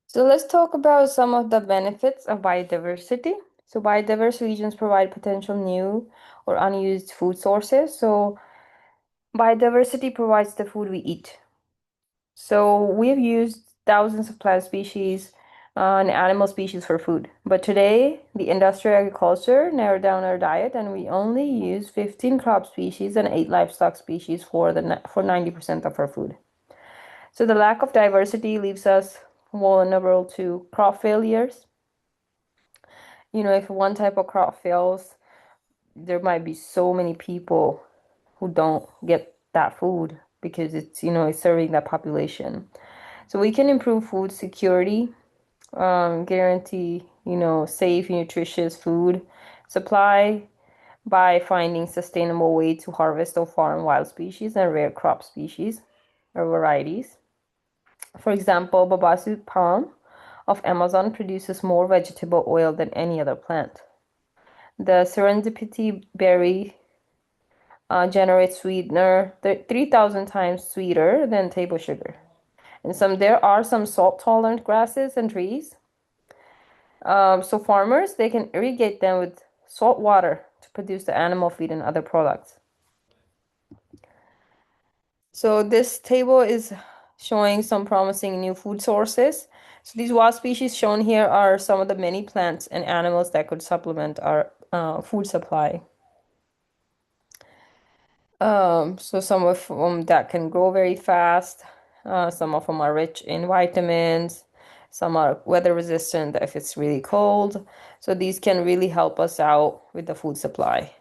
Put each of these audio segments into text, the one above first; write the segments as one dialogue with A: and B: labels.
A: So let's talk about some of the benefits of biodiversity. So biodiverse regions provide potential new or unused food sources. So biodiversity provides the food we eat. So we've used thousands of plant species and animal species for food. But today, the industrial agriculture narrowed down our diet and we only use 15 crop species and 8 livestock species for 90% of our food. So the lack of diversity leaves us vulnerable to crop failures. If one type of crop fails, there might be so many people who don't get that food because it's serving that population. So we can improve food security, guarantee, safe, nutritious food supply by finding sustainable way to harvest or farm wild species and rare crop species or varieties. For example, babasu palm of Amazon produces more vegetable oil than any other plant. The serendipity berry generates sweetener 3,000 times sweeter than table sugar. And there are some salt tolerant grasses and trees. So farmers they can irrigate them with salt water to produce the animal feed and other products. So this table is showing some promising new food sources. So these wild species shown here are some of the many plants and animals that could supplement our food supply. So some of them that can grow very fast. Some of them are rich in vitamins. Some are weather resistant if it's really cold. So these can really help us out with the food supply.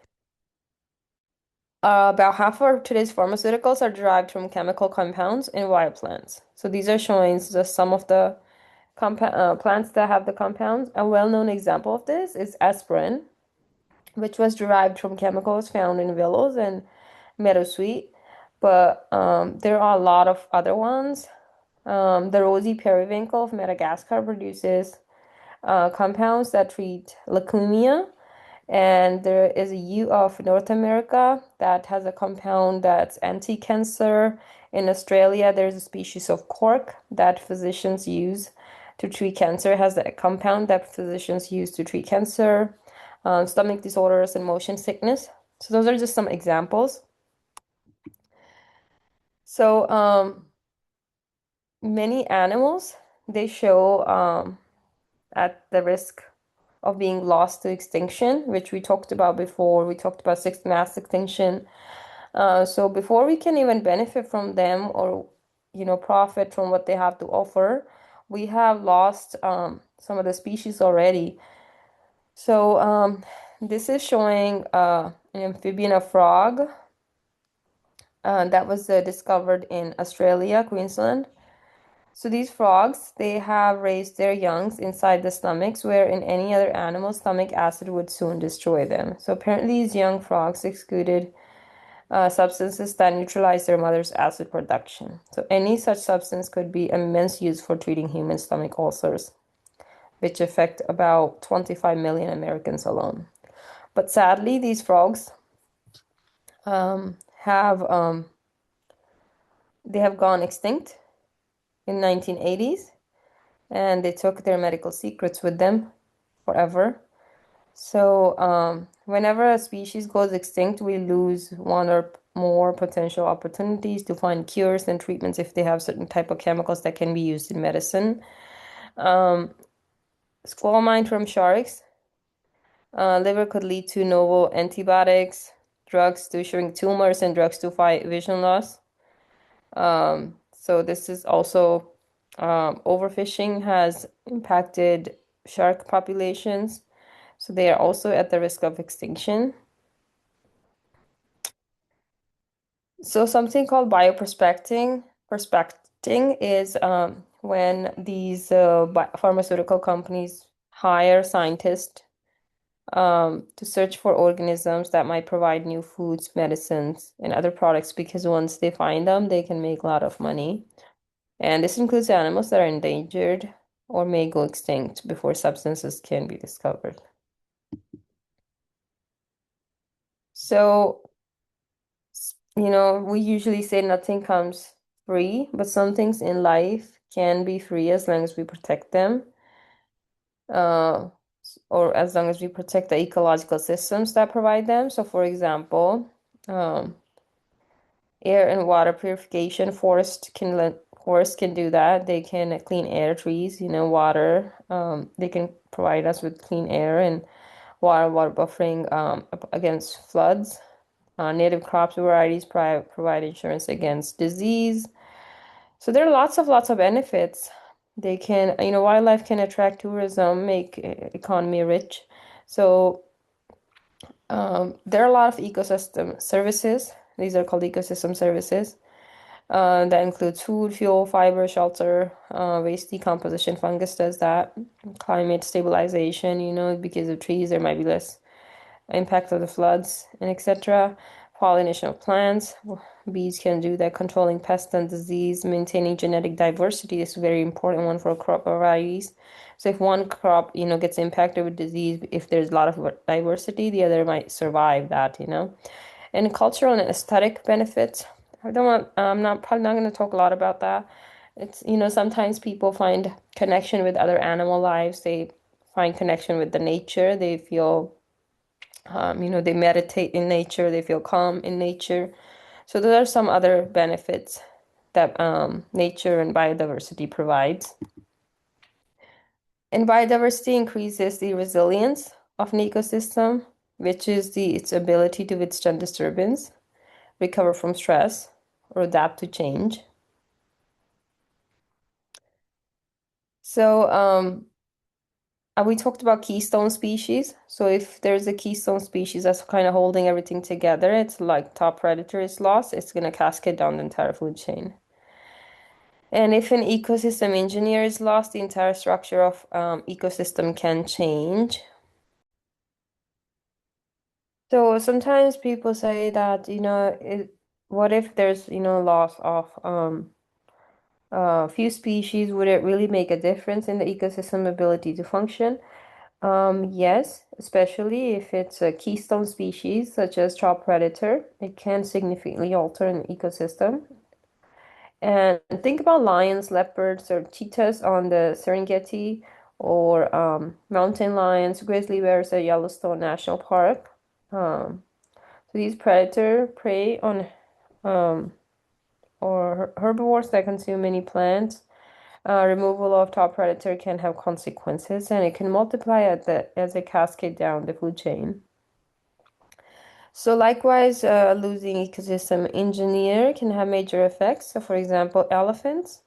A: About half of today's pharmaceuticals are derived from chemical compounds in wild plants. So these are showing just some of the plants that have the compounds. A well-known example of this is aspirin, which was derived from chemicals found in willows and meadowsweet. But there are a lot of other ones. The rosy periwinkle of Madagascar produces compounds that treat leukemia. And there is a yew of North America that has a compound that's anti-cancer. In Australia, there's a species of cork that physicians use to treat cancer. It has a compound that physicians use to treat cancer, stomach disorders, and motion sickness. So those are just some examples. So many animals they show at the risk of being lost to extinction, which we talked about before. We talked about sixth mass extinction. So before we can even benefit from them or, profit from what they have to offer, we have lost some of the species already. So this is showing an amphibian, a frog, that was discovered in Australia, Queensland. So these frogs, they have raised their youngs inside the stomachs, where in any other animal, stomach acid would soon destroy them. So apparently these young frogs excreted substances that neutralize their mother's acid production. So any such substance could be immense use for treating human stomach ulcers, which affect about 25 million Americans alone. But sadly, these frogs have they have gone extinct in 1980s, and they took their medical secrets with them forever. So, whenever a species goes extinct, we lose one or more potential opportunities to find cures and treatments if they have certain type of chemicals that can be used in medicine. Squamine from sharks, liver could lead to novel antibiotics, drugs to shrink tumors, and drugs to fight vision loss. So this is also overfishing has impacted shark populations. So they are also at the risk of extinction. So something called prospecting is when these pharmaceutical companies hire scientists to search for organisms that might provide new foods, medicines, and other products because once they find them, they can make a lot of money. And this includes animals that are endangered or may go extinct before substances can be discovered. So we usually say nothing comes free, but some things in life can be free as long as we protect them, uh, or as long as we protect the ecological systems that provide them. So, for example, um, air and water purification, forests can do that. They can clean air, trees, water. They can provide us with clean air and water buffering against floods. Native crops varieties provide insurance against disease. So there are lots of benefits. Wildlife can attract tourism, make economy rich. So there are a lot of ecosystem services. These are called ecosystem services. That includes food, fuel, fiber, shelter, waste decomposition. Fungus does that. Climate stabilization, because of trees, there might be less impact of the floods, and etc. Pollination of plants. Bees can do that, controlling pests and disease, maintaining genetic diversity is a very important one for crop varieties. So if one crop, gets impacted with disease, if there's a lot of diversity, the other might survive that. And cultural and aesthetic benefits. I'm not probably not going to talk a lot about that. It's, sometimes people find connection with other animal lives. They find connection with the nature. They feel they meditate in nature, they feel calm in nature. So those are some other benefits that nature and biodiversity provides. And biodiversity increases the resilience of an ecosystem, which is its ability to withstand disturbance, recover from stress, or adapt to change. So we talked about keystone species. So if there's a keystone species that's kind of holding everything together, it's like top predator is lost, it's going to cascade down the entire food chain. And if an ecosystem engineer is lost, the entire structure of ecosystem can change. So sometimes people say that, what if there's, loss of a few species? Would it really make a difference in the ecosystem ability to function? Yes, especially if it's a keystone species such as top predator, it can significantly alter an ecosystem. And think about lions, leopards, or cheetahs on the Serengeti, or mountain lions, grizzly bears at Yellowstone National Park. So these predator prey on um, or herbivores that consume many plants. Removal of top predator can have consequences, and it can multiply as a cascade down the food chain. So likewise, losing ecosystem engineer can have major effects. So for example, elephants,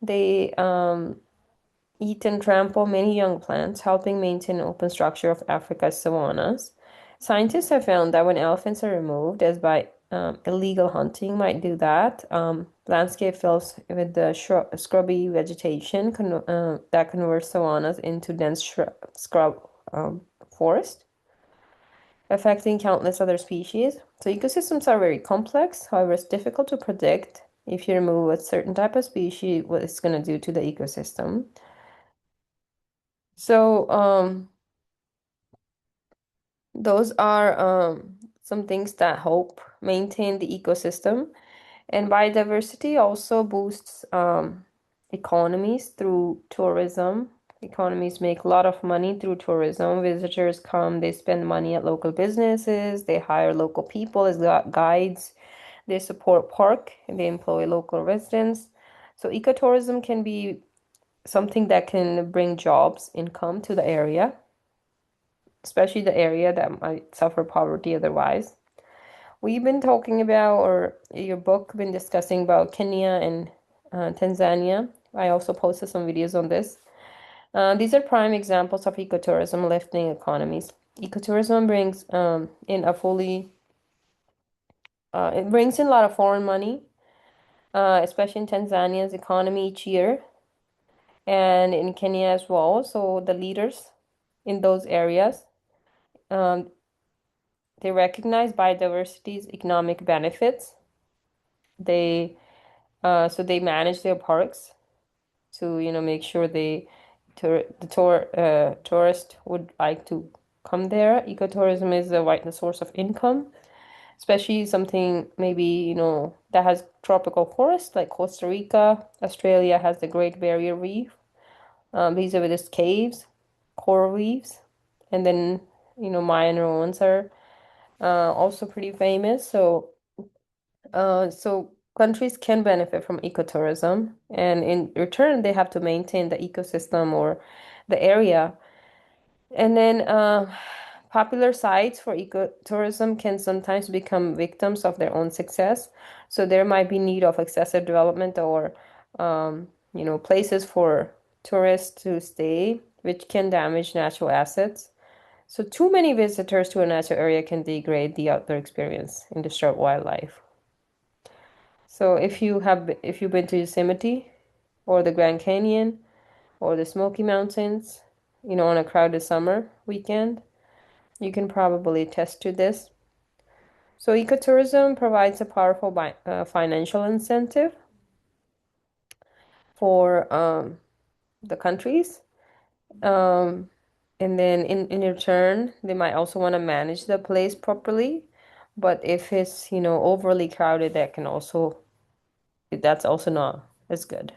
A: they eat and trample many young plants, helping maintain open structure of Africa's savannas. Scientists have found that when elephants are removed, as by illegal hunting might do that, landscape fills with the scrubby vegetation that converts savannas into dense scrub forest, affecting countless other species. So ecosystems are very complex. However, it's difficult to predict if you remove a certain type of species, what it's going to do to the ecosystem. So, those are some things that help maintain the ecosystem. And biodiversity also boosts economies through tourism. Economies make a lot of money through tourism. Visitors come, they spend money at local businesses, they hire local people as guides, they support park, and they employ local residents. So ecotourism can be something that can bring jobs, income to the area, especially the area that might suffer poverty otherwise. We've been talking about, or your book been discussing about Kenya and Tanzania. I also posted some videos on this. These are prime examples of ecotourism lifting economies. Ecotourism brings in a fully, it brings in a lot of foreign money, especially in Tanzania's economy each year, and in Kenya as well. So the leaders in those areas, um, they recognize biodiversity's economic benefits. They so they manage their parks to make sure tourist would like to come there. Ecotourism is the source of income, especially something maybe that has tropical forests like Costa Rica. Australia has the Great Barrier Reef. These are just caves, coral reefs, and then minor ones are also pretty famous. So countries can benefit from ecotourism, and in return, they have to maintain the ecosystem or the area. And then popular sites for ecotourism can sometimes become victims of their own success. So there might be need of excessive development or places for tourists to stay, which can damage natural assets. So too many visitors to a natural area can degrade the outdoor experience and disrupt wildlife. So if you've been to Yosemite or the Grand Canyon or the Smoky Mountains, on a crowded summer weekend, you can probably attest to this. So ecotourism provides a powerful financial incentive for the countries. Um, and then in return, they might also want to manage the place properly. But if it's, overly crowded, that's also not as good.